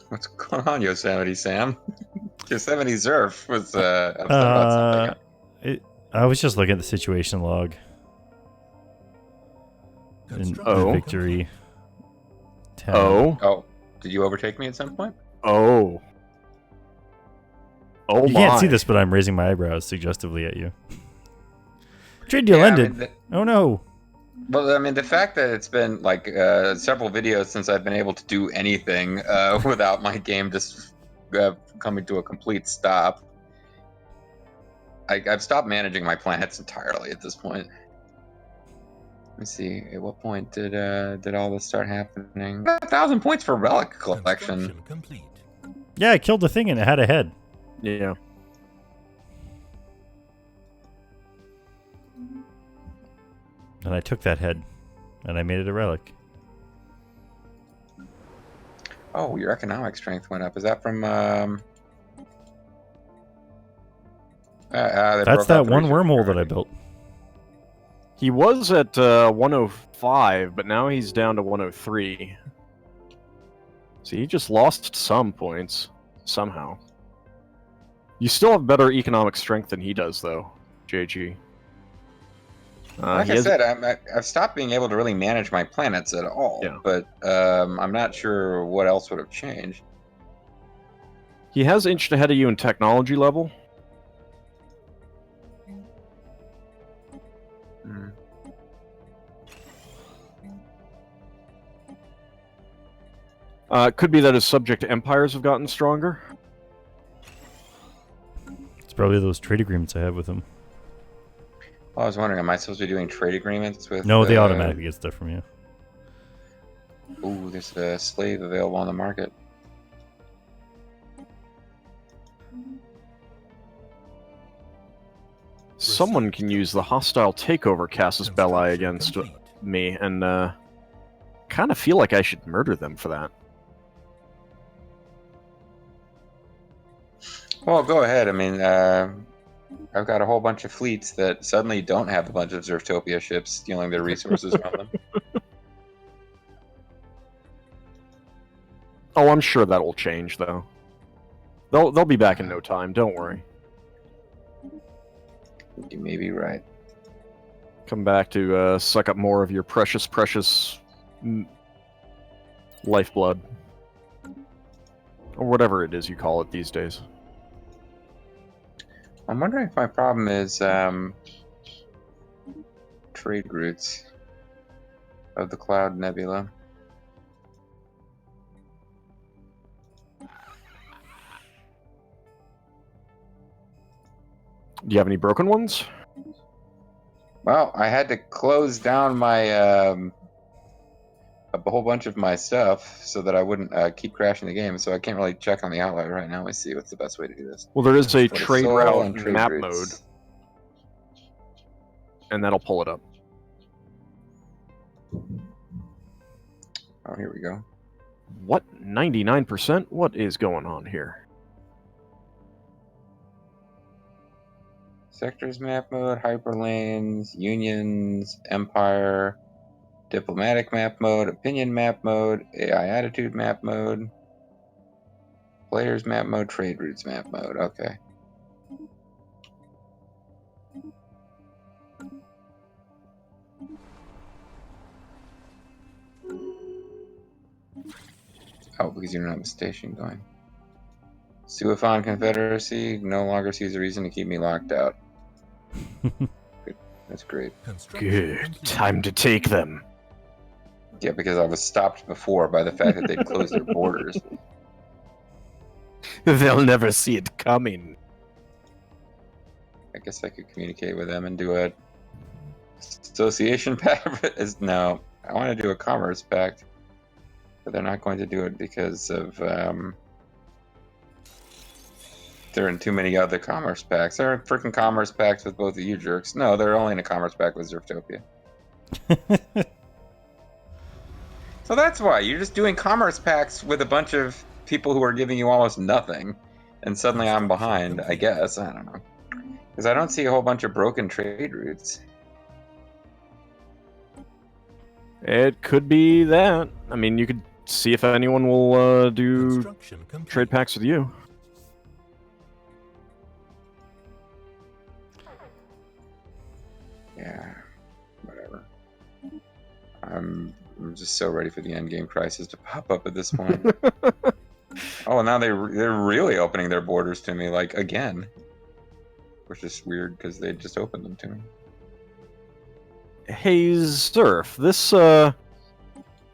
What's going on, Yosemite Sam? Yosemite Zerf was upset about something. I was just looking at the situation log. And the victory tab. Oh, did you overtake me at some point? Oh you can't see this, but I'm raising my eyebrows suggestively at you. Trade deal ended. Oh no. Well, I mean, the fact that it's been like several videos since I've been able to do anything without my game just coming to a complete stop. I've stopped managing my planets entirely at this point. Let me see. At what point did all this start happening? 1,000 points for relic collection. Complete. Yeah, I killed the thing and it had a head. Yeah. And I took that head, and I made it a relic. Oh, your economic strength went up. Is that from? That's that one wormhole that I built. He was at 105, but now he's down to 103. So he just lost some points, somehow. You still have better economic strength than he does, though, JG. Like I said, I've stopped being able to really manage my planets at all. Yeah. But I'm not sure what else would have changed. He has inched ahead of you in technology level. Could be that his subject empires have gotten stronger. It's probably those trade agreements I have with him. Well, I was wondering, am I supposed to be doing trade agreements with... No, they automatically get stuff from you. Ooh, there's a slave available on the market. Someone can use the hostile takeover Casus Belli against me, and kind of feel like I should murder them for that. Well, go ahead. I mean, I've got a whole bunch of fleets that suddenly don't have a bunch of Zerftopia ships stealing their resources from them. Oh, I'm sure that will change, though. They'll be back in no time. Don't worry. You may be right. Come back to suck up more of your precious lifeblood, or whatever it is you call it these days. I'm wondering if my problem is trade routes of the Cloud Nebula. Do you have any broken ones? Well, I had to close down my a whole bunch of my stuff so that I wouldn't keep crashing the game. So I can't really check on the outlet right now. Let's see what's the best way to do this. Well, there is a trade route and trade map routes. mode, and that'll pull it up. Oh, here we go. What? 99%? What is going on here? Sectors map mode, hyperlanes, unions, empire, diplomatic map mode, opinion map mode, AI attitude map mode, players map mode, trade routes map mode. Okay. Oh, because you don't have a station going. Suifon Confederacy no longer sees a reason to keep me locked out. Good. That's great. Good. Time to take them. Yeah, because I was stopped before by the fact that they'd closed their borders. They'll never see it coming. I guess I could communicate with them and do a association pact. No, I want to do a commerce pact, but they're not going to do it because of they're in too many other commerce pacts. They're in freaking commerce pacts with both of you jerks. No, they're only in a commerce pact with Zerftopia. So that's why you're just doing commerce pacts with a bunch of people who are giving you almost nothing, and suddenly I'm behind. I guess I don't know, because I don't see a whole bunch of broken trade routes. It could be that. I mean, you could see if anyone will do trade packs with you. Yeah, whatever. I'm just so ready for the endgame crisis to pop up at this point. Oh, now they're really opening their borders to me, like, again. Which is weird, because they just opened them to me. Hey, Zerf, this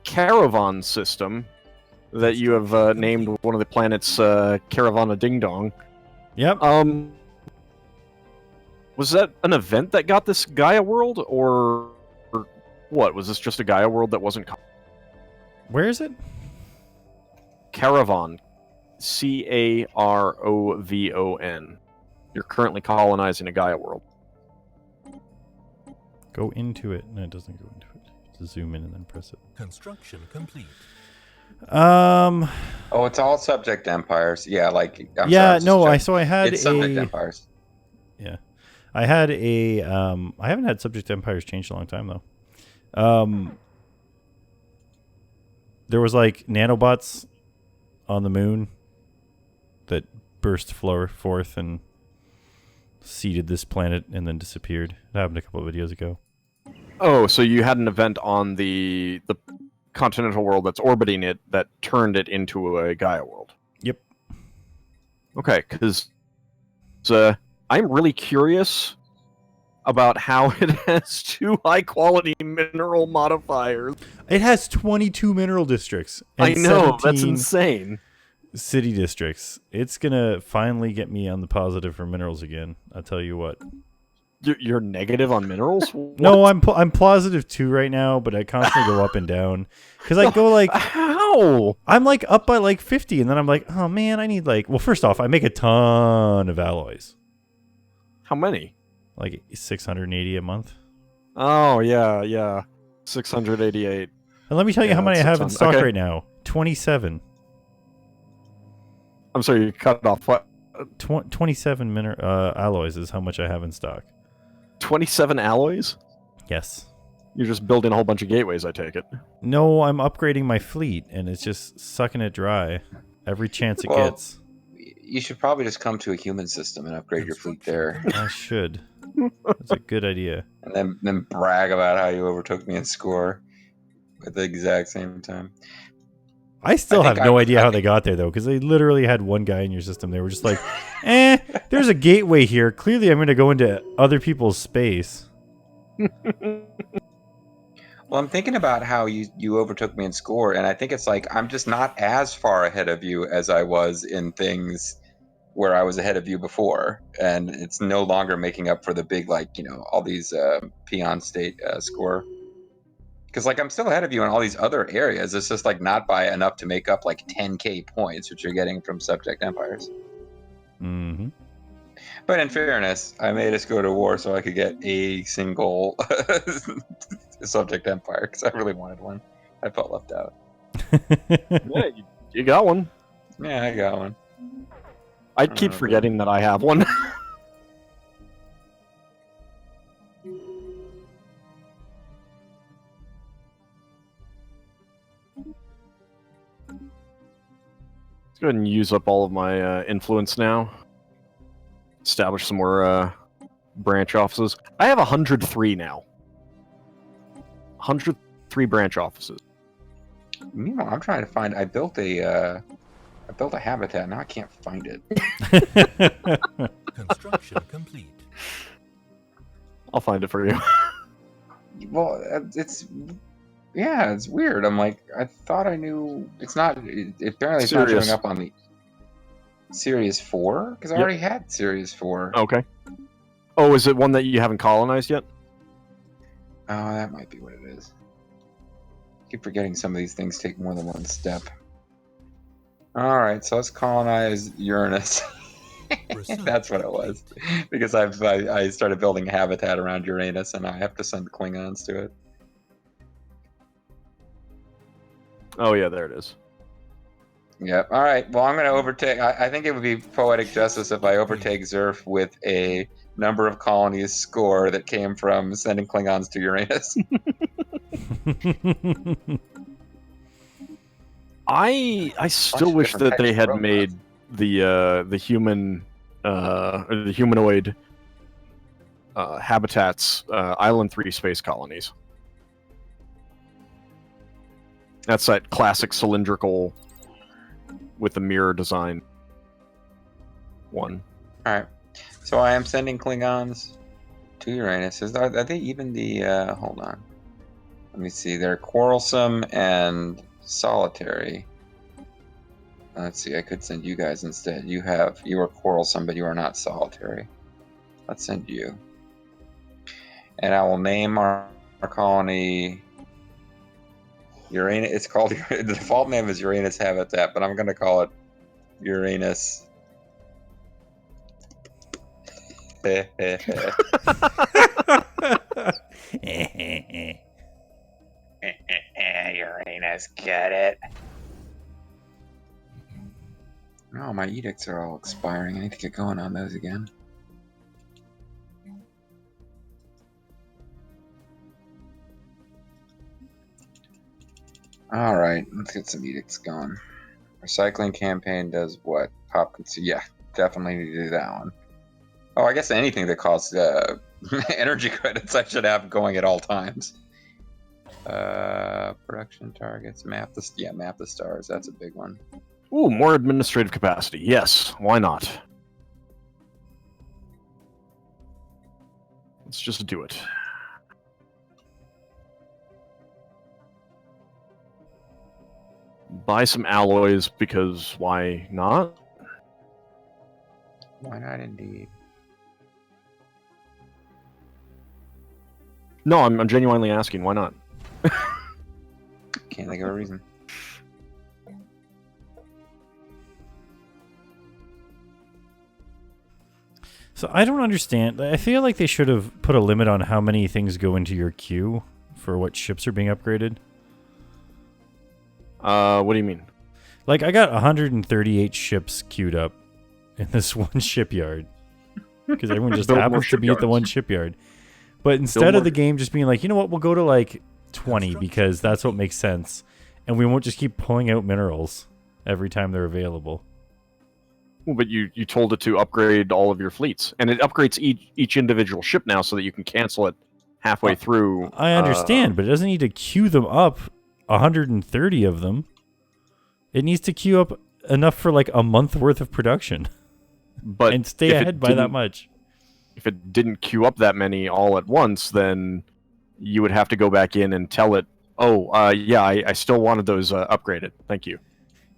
caravan system that you have named one of the planets Caravana Ding Dong. Yep. Was that an event that got this Gaia world, or what? Was this just a Gaia world that wasn't... Where is it? Caravan. Carovon. You're currently colonizing a Gaia world. Go into it. No, it doesn't go into it. Just zoom in and then press it. Construction complete. Oh, it's all subject empires. Yeah, like... I had it's subject empires. Yeah. I had a... I haven't had subject empires change in a long time, though. There was, like, nanobots on the moon that burst forth and seeded this planet and then disappeared. It happened a couple of videos ago. Oh, so you had an event on the continental world that's orbiting it that turned it into a Gaia world. Yep. Okay, because I'm really curious about how it has 2 high-quality mineral modifiers. It has 22 mineral districts. And I know, that's 17 insane. city districts. It's gonna finally get me on the positive for minerals again. I'll tell you what. You're negative on minerals? No, I'm positive 2 right now, but I constantly go up and down because I go like, how? I'm like up by like 50, and then I'm like, oh man, I need like. Well, first off, I make a ton of alloys. How many? Like 680 a month. Oh yeah, 688. And let me tell you how many I have in stock okay. right now. 27. I'm sorry, you cut it off. What? 27 alloys is how much I have in stock. 27 alloys? Yes. You're just building a whole bunch of gateways, I take it. No, I'm upgrading my fleet, and it's just sucking it dry every chance it gets. You should probably just come to a human system and upgrade your fleet there. I should. That's a good idea. And then brag about how you overtook me in score at the exact same time. I still have no idea how they got there, though, because they literally had one guy in your system. They were just like, there's a gateway here. Clearly, I'm going to go into other people's space. Well, I'm thinking about how you overtook me in score, and I think it's like I'm just not as far ahead of you as I was in things where I was ahead of you before, and it's no longer making up for the big, like, all these peon state score. Because, like, I'm still ahead of you in all these other areas. It's just, like, not by enough to make up, like, 10k points, which you're getting from subject empires. Mm-hmm. But in fairness, I made us go to war so I could get a single subject empire, because I really wanted one. I felt left out. Yeah, you got one. Yeah, I got one. I keep forgetting that I have one. Let's go ahead and use up all of my influence now. Establish some more branch offices. I have 103 now. 103 branch offices. Meanwhile, I'm trying to find. I built a habitat. Now I can't find it. Construction complete. I'll find it for you. Well, it's weird. I'm like, I thought I knew. It's not. Apparently, it's not showing up on the Series 4 because I already had Series 4. Okay. Oh, is it one that you haven't colonized yet? Oh, that might be what it is. I keep forgetting some of these things take more than one step. All right, so let's colonize Uranus. That's what it was, because I started building a habitat around Uranus, and I have to send Klingons to it. Oh yeah, there it is. Yep. All right. Well, I'm going to overtake. I think it would be poetic justice if I overtake Zerf with a number of colonies score that came from sending Klingons to Uranus. I still of wish different that they types of had robots. made the human or the humanoid habitats Island 3 space colonies. That's that classic cylindrical with the mirror design one. All right. So I am sending Klingons to Uranus. Are they even the? Hold on. Let me see. They're quarrelsome and solitary. Let's see. I could send you guys instead. You are quarrelsome, but you are not solitary. Let's send you. And I will name our colony Uranus. It's called the default name is Uranus Habitat, but I'm going to call it Uranus. Uranus, get it? Oh, my edicts are all expiring. I need to get going on those again. All right, let's get some edicts going. Recycling campaign does what? Yeah, definitely need to do that one. Oh, I guess anything that costs energy credits I should have going at all times. Production targets, map the stars. That's a big one. Ooh, more administrative capacity. Yes, why not? Let's just do it. Buy some alloys, because why not? Why not, indeed? No, I'm genuinely asking, why not? Can't think of a reason. So I don't understand. I feel like they should have put a limit on how many things go into your queue for what ships are being upgraded. What do you mean? Like, I got 138 ships queued up in this one shipyard. Because everyone just Build more happens to be at the shipyards. one shipyard. But instead of the game just being like, you know what, we'll go to like 20 because that's what makes sense. And we won't just keep pulling out minerals every time they're available. Well, but you told it to upgrade all of your fleets. And it upgrades each individual ship now so that you can cancel it halfway through. I understand, but it doesn't need to queue them up 130 of them. It needs to queue up enough for like a month worth of production. But and stay ahead by that much. If it didn't queue up that many all at once, then you would have to go back in and tell it, oh, yeah, I still wanted those upgraded. Thank you.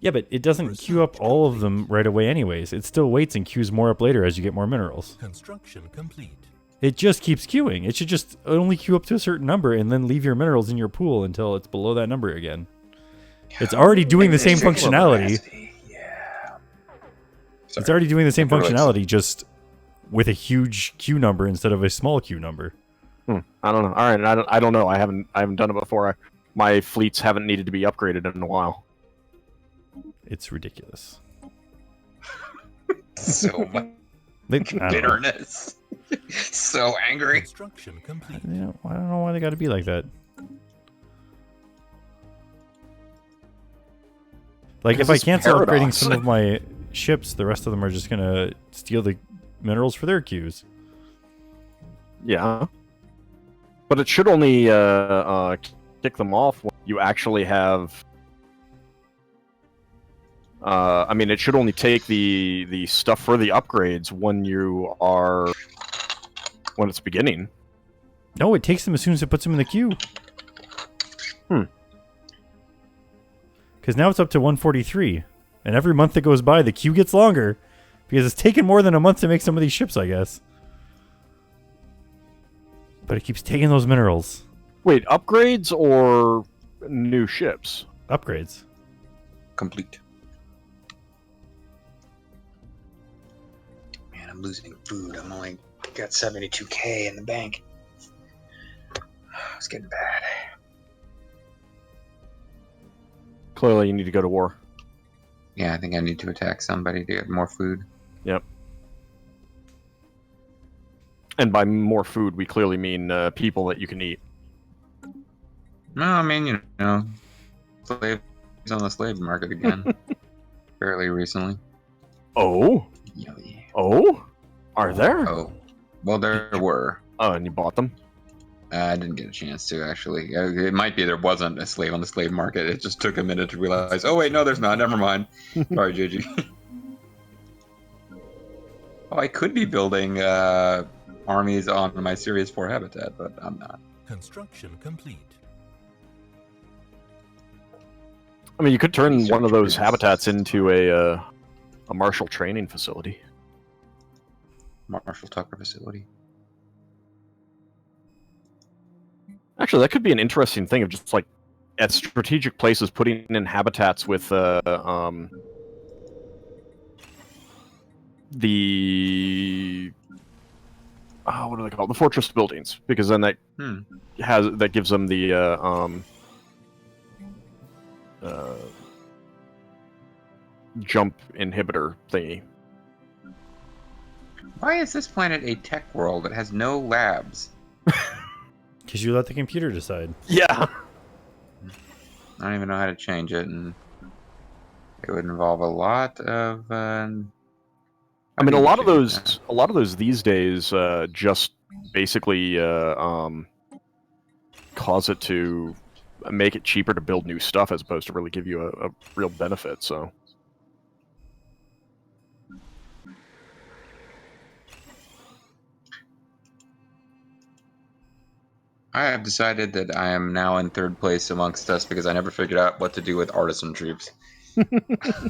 Yeah, but it doesn't queue up all of them right away anyways. It still waits and queues more up later as you get more minerals. Construction complete. It just keeps queuing. It should just only queue up to a certain number and then leave your minerals in your pool until it's below that number again. It's already doing the same functionality. Yeah. It's already doing the same functionality, just with a huge queue number instead of a small queue number. I don't know. All right, I don't know. I haven't done it before. My fleets haven't needed to be upgraded in a while. It's ridiculous. So much I don't know. bitterness. So angry. Construction complete. I don't know why they got to be like that. Like, if I it's cancel upgrading paradox. some of my ships, the rest of them are just going to steal the minerals for their queues. Yeah. But it should only kick them off when you actually have... I mean, it should only take the stuff for the upgrades when it's beginning. No, it takes them as soon as it puts them in the queue. Because now it's up to 143. And every month that goes by, the queue gets longer. Because it's taken more than a month to make some of these ships, I guess. But it keeps taking those minerals. Wait, upgrades or new ships? Upgrades. Complete. Man, I'm losing food. I'm only got 72K in the bank. It's getting bad. Clearly, you need to go to war. Yeah, I think I need to attack somebody to get more food. Yep. And by more food, we clearly mean people that you can eat. No, I mean, slave on the slave market again. Fairly recently. Oh? Yummy. Oh? Are there? Oh. Well, there were. Oh, and you bought them? I didn't get a chance to, actually. It might be there wasn't a slave on the slave market. It just took a minute to realize, oh, wait, no, there's not. Never mind. Sorry, JG. Oh, I could be building armies on my Sirius 4 habitat, but I'm not. Construction complete. I mean, you could turn Research one of those base. habitats into a martial training facility. Marshall Tucker facility. Actually, that could be an interesting thing of just like at strategic places putting in habitats with the what are they called? The fortress buildings, because then that gives them the jump inhibitor thingy. Why is this planet a tech world that has no labs? Because you let the computer decide. Yeah. I don't even know how to change it, and it would involve a lot of. I mean, a lot of those these days just basically cause it to make it cheaper to build new stuff as opposed to really give you a real benefit. So. I have decided that I am now in third place amongst us because I never figured out what to do with artisan troops.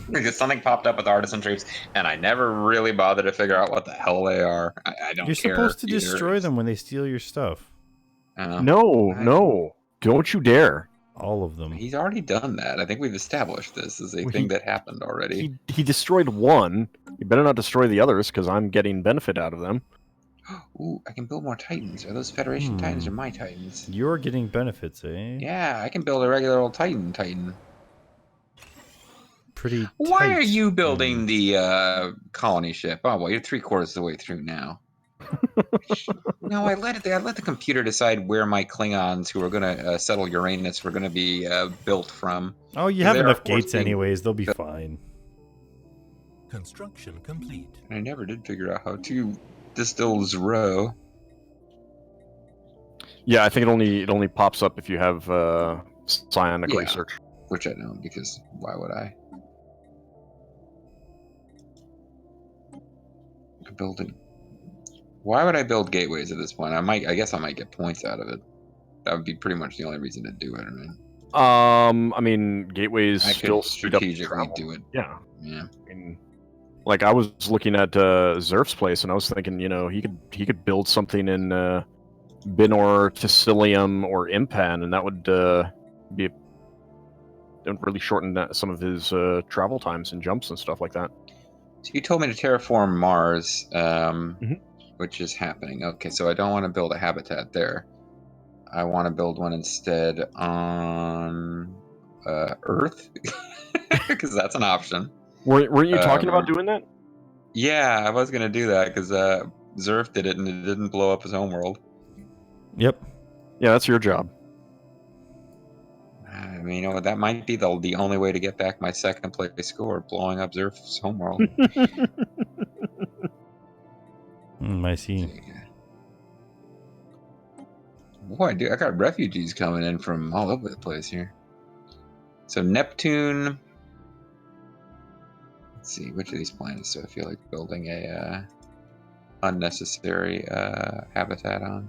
Because something popped up with artisan troops, and I never really bothered to figure out what the hell they are. I don't You're care. supposed to either. destroy them when they steal your stuff. No, don't you dare. All of them. He's already done that. I think we've established this as a thing that happened already. He destroyed one. You better not destroy the others, because I'm getting benefit out of them. Ooh, I can build more Titans. Are those Federation Titans or my Titans? You're getting benefits, eh? Yeah, I can build a regular old Titan. Pretty Why tight. are you building the colony ship? Oh, well, you're 3/4 of the way through now. No, I let the computer decide where my Klingons who are going to settle Uranus were going to be built from. Oh, you have enough gates anyways. They'll be fine. Construction complete. I never did figure out how to distill Zero. Yeah, I think it only pops up if you have psionic research. Which I don't, because why would I? Build it. Why would I build gateways at this point? I guess I might get points out of it. That would be pretty much the only reason to do it, right? I mean, gateways I still could speed up strategically travel. do it. Yeah. Yeah. I mean, like I was looking at Zerf's place, and I was thinking, he could build something in Binor, Tessilium, or Impan, and that would really shorten some of his travel times and jumps and stuff like that. So you told me to terraform Mars, which is happening. Okay, so I don't want to build a habitat there. I want to build one instead on Earth, because that's an option. Weren't you talking about doing that? Yeah, I was going to do that because Zerf did it and it didn't blow up his homeworld. Yep. Yeah, that's your job. I mean, that might be the only way to get back my second place score, blowing up Zerf's homeworld. I see. Boy, dude, I got refugees coming in from all over the place here. So Neptune. Let's see, which of these planets do I feel like building a unnecessary habitat on?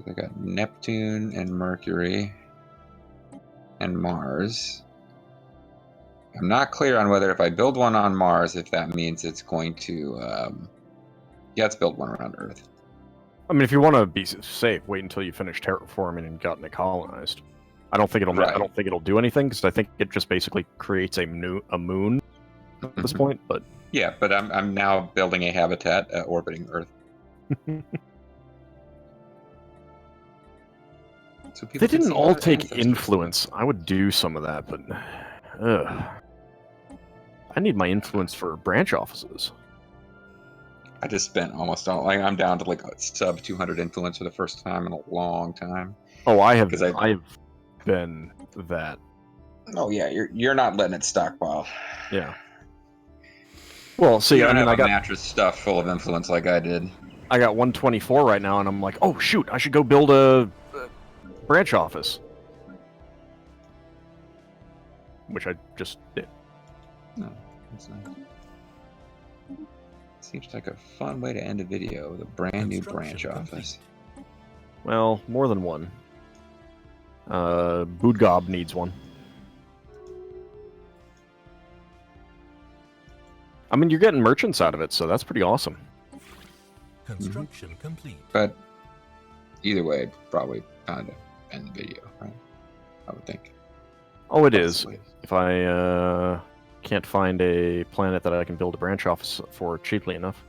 I got Neptune and Mercury and Mars. I'm not clear on whether if I build one on Mars, if that means it's going to... yeah, let's build one around Earth. I mean, if you want to be safe, wait until you finish terraforming and gotten it colonized. I don't think it'll do anything, because I think it just basically creates a moon at this point. But yeah, but I'm now building a habitat orbiting Earth. So they didn't all take influence. I would do some of that, but I need my influence for branch offices. I just spent almost all. I'm down to like a sub 200 influence for the first time in a long time. Oh, I have been that. Oh yeah, you're not letting it stockpile. Yeah. Well, see, You I don't mean, have a mattress stuffed full of influence like I did. I got 124 right now, and I'm like, oh shoot, I should go build a branch office, which I just did. No, that's nice. Seems like a fun way to end a video with a brand new branch office. Well, more than one. Boodgob needs one. I mean, you're getting merchants out of it, so that's pretty awesome. Construction complete. But either way, it'd probably kind of end the video, right? I would think. Oh, it is. Possibly. If I can't find a planet that I can build a branch office for cheaply enough.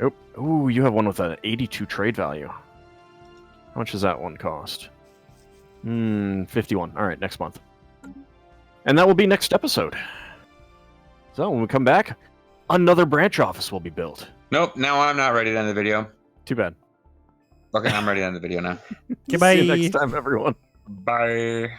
Oh, ooh, you have one with an 82 trade value. How much does that one cost? 51. All right, next month. And that will be next episode. So when we come back, another branch office will be built. Nope, now I'm not ready to end the video. Too bad. Okay, I'm ready to end the video now. Goodbye. See you next time, everyone. Bye.